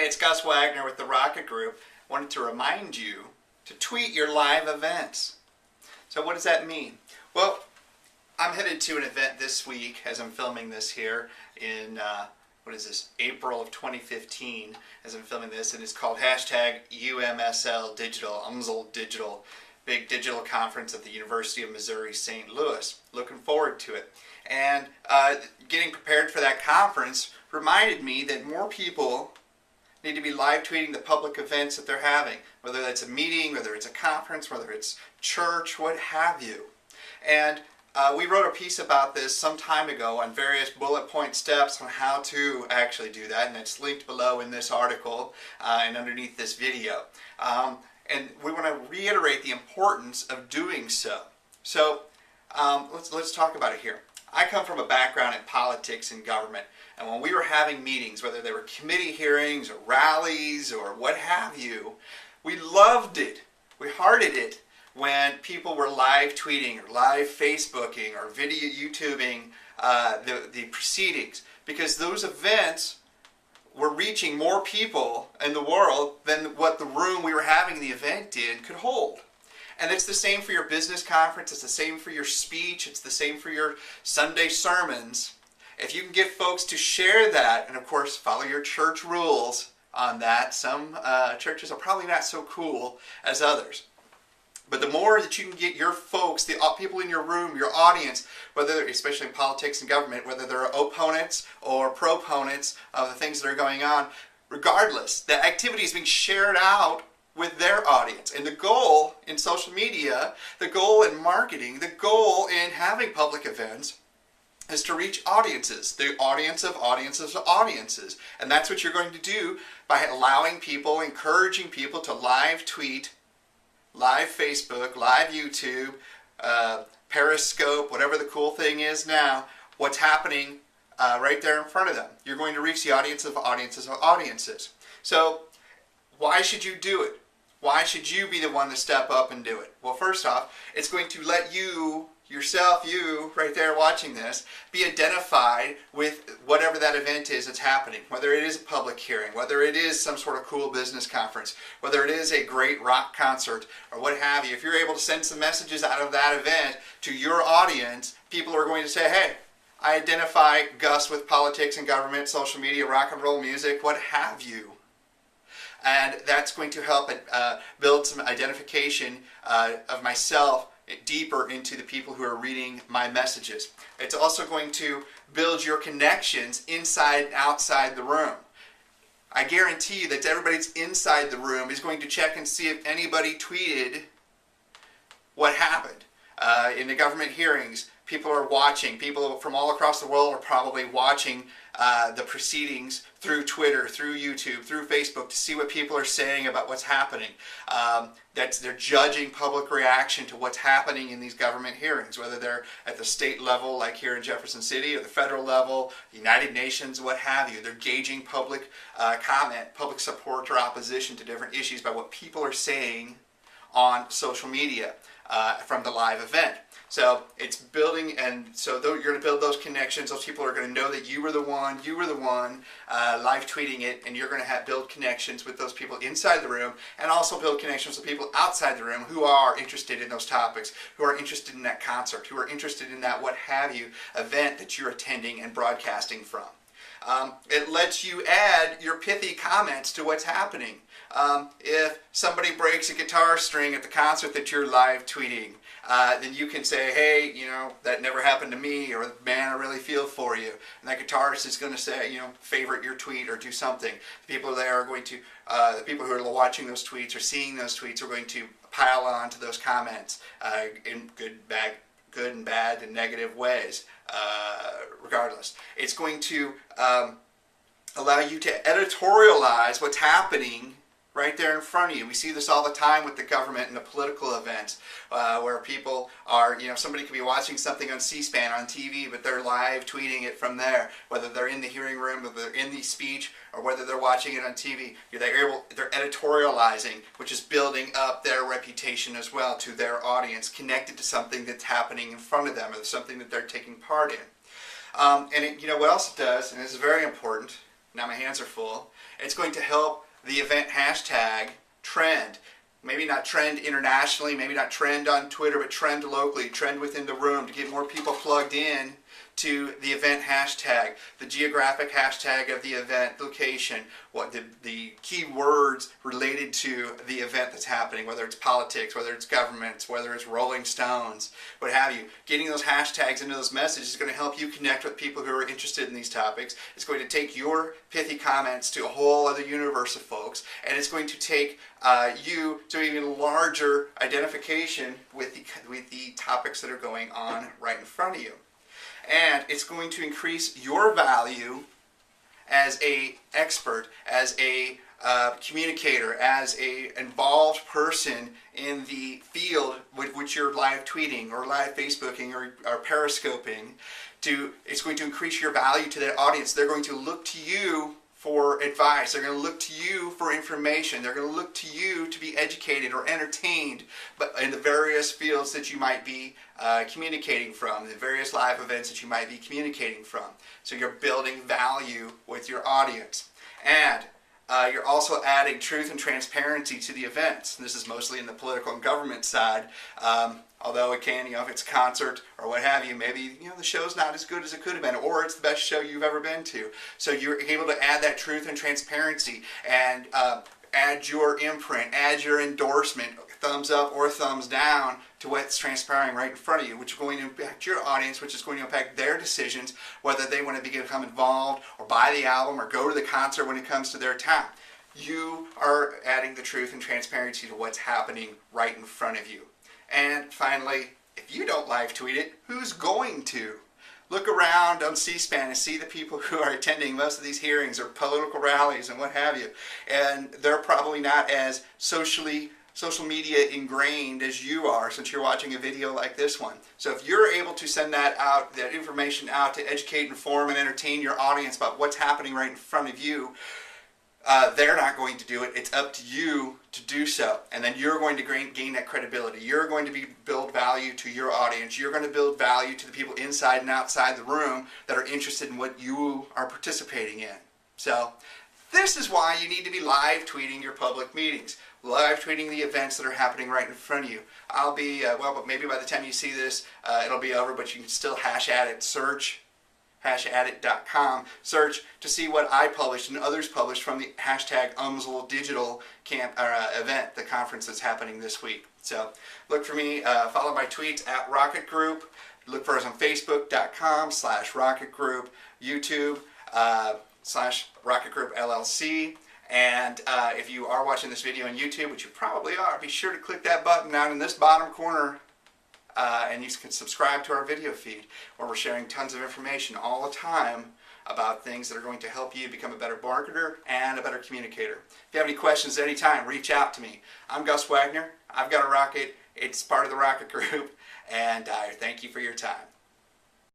it's Gus Wagner with the Rocket Group. Wanted to remind you to tweet your live events. So what does that mean? Well, I'm headed to an event this week as I'm filming this here in, April of 2015 as I'm filming this, and it's called #UMSL Digital, UMSL Digital, big digital conference at the University of Missouri St. Louis. Looking forward to it. And getting prepared for that conference reminded me that more people need to be live tweeting the public events that they're having, whether that's a meeting, whether it's a conference, whether it's church, what have you. And we wrote a piece about this some time ago on various bullet point steps on how to actually do that, and it's linked below in this article and underneath this video. And we want to reiterate the importance of doing so. So let's talk about it here. I come from a background in politics and government, and when we were having meetings, whether they were committee hearings or rallies or what have you, we loved it, we hearted it when people were live tweeting or live Facebooking or video YouTubing the proceedings, because those events were reaching more people in the world than what the room we were having the event in could hold. And it's the same for your business conference, it's the same for your speech, it's the same for your Sunday sermons. If you can get folks to share that, and of course follow your church rules on that, some churches are probably not so cool as others. But the more that you can get your folks, the people in your room, your audience, whether, especially in politics and government, whether they're opponents or proponents of the things that are going on, regardless, the activity is being shared out with their audience. And the goal in social media, the goal in marketing, the goal in having public events is to reach audiences, the audience of audiences of audiences. And that's what you're going to do by allowing people, encouraging people to live tweet, live Facebook, live YouTube, Periscope, whatever the cool thing is now, what's happening right there in front of them. You're going to reach the audience of audiences of audiences. So why should you do it? Why should you be the one to step up and do it? Well, first off, it's going to let you, yourself, you right there watching this, be identified with whatever that event is that's happening. Whether it is a public hearing, whether it is some sort of cool business conference, whether it is a great rock concert, or what have you. If you're able to send some messages out of that event to your audience, people are going to say, hey, I identify Gus with politics and government, social media, rock and roll music, what have you. And that's going to help build some identification of myself deeper into the people who are reading my messages. It's also going to build your connections inside and outside the room. I guarantee you that everybody that's inside the room is going to check and see if anybody tweeted what happened. In the government hearings, people are watching. People from all across the world are probably watching the proceedings through Twitter, through YouTube, through Facebook to see what people are saying about what's happening. They're judging public reaction to what's happening in these government hearings, whether they're at the state level like here in Jefferson City, or the federal level, the United Nations, what have you. They're gauging public comment, public support or opposition to different issues by what people are saying on social media from the live event. So it's building, and so you're going to build those connections. Those people are going to know that you were the one live tweeting it, and you're going to build connections with those people inside the room, and also build connections with people outside the room who are interested in those topics, who are interested in that concert, who are interested in that what have you event that you're attending and broadcasting from. It lets you add your pithy comments to what's happening. If somebody breaks a guitar string at the concert that you're live tweeting, then you can say, hey, you know, that never happened to me, or man, I really feel for you. And that guitarist is going to say, you know, favorite your tweet or do something. The people there are going to, the people who are watching those tweets or seeing those tweets are going to pile on to those comments in good and bad and negative ways, regardless. It's going to allow you to editorialize what's happening right there in front of you. We see this all the time with the government and the political events, where people are, you know, somebody could be watching something on C-SPAN on TV, but they're live tweeting it from there, whether they're in the hearing room, whether they're in the speech, or whether they're watching it on TV. They're editorializing, which is building up their reputation as well to their audience, connected to something that's happening in front of them, or something that they're taking part in. And you know what else it does, and this is very important, Now my hands are full. It's going to help the event hashtag trend. Maybe not trend internationally, maybe not trend on Twitter, but trend locally, trend within the room to get more people plugged in to the event hashtag, the geographic hashtag of the event location, what the key words related to the event that's happening, whether it's politics, whether it's governments, whether it's Rolling Stones, what have you. Getting those hashtags into those messages is going to help you connect with people who are interested in these topics. It's going to take your pithy comments to a whole other universe of folks, and it's going to take you to an even larger identification with the topics that are going on right in front of you. And it's going to increase your value as an expert, as a communicator, as an involved person in the field with which you're live tweeting or live Facebooking or periscoping. It's going to increase your value to that audience. They're going to look to you for advice. They're going to look to you for information. They're going to look to you to be educated or entertained, but in the various fields that you might be communicating from, the various live events that you might be communicating from. So you're building value with your audience. And you're also adding truth and transparency to the events. This is mostly in the political and government side. Although it can, if it's a concert or what have you, maybe the show's not as good as it could have been, or it's the best show you've ever been to. So you're able to add that truth and transparency and add your imprint, add your endorsement, thumbs up or thumbs down to what's transpiring right in front of you, which is going to impact your audience, which is going to impact their decisions, whether they want to become involved or buy the album or go to the concert when it comes to their town. You are adding the truth and transparency to what's happening right in front of you. And finally, if you don't live tweet it, who's going to? Look around on C-SPAN and see the people who are attending most of these hearings or political rallies and what have you. And they're probably not as social media ingrained as you are, since you're watching a video like this one. So if you're able to send that information out to educate, inform, and entertain your audience about what's happening right in front of you, they're not going to do it. It's up to you to do so. And then you're going to gain that credibility. You're going to build value to your audience. You're going to build value to the people inside and outside the room that are interested in what you are participating in. So this is why you need to be live tweeting your public meetings. Live tweeting the events that are happening right in front of you. I'll be, but maybe by the time you see this, it'll be over, but you can still hash at it, search #it.com, search to see what I published and others published from the hashtag UMSL Digital event, the conference that's happening this week. So look for me, follow my tweets at Rocket Group, look for us on Facebook.com/Rocket Group, YouTube /Rocket Group LLC, and if you are watching this video on YouTube, which you probably are, be sure to click that button down in this bottom corner. And you can subscribe to our video feed where we're sharing tons of information all the time about things that are going to help you become a better marketer and a better communicator. If you have any questions at any time, reach out to me. I'm Gus Wagner. I've got a rocket. It's part of the Rocket Group. And I thank you for your time.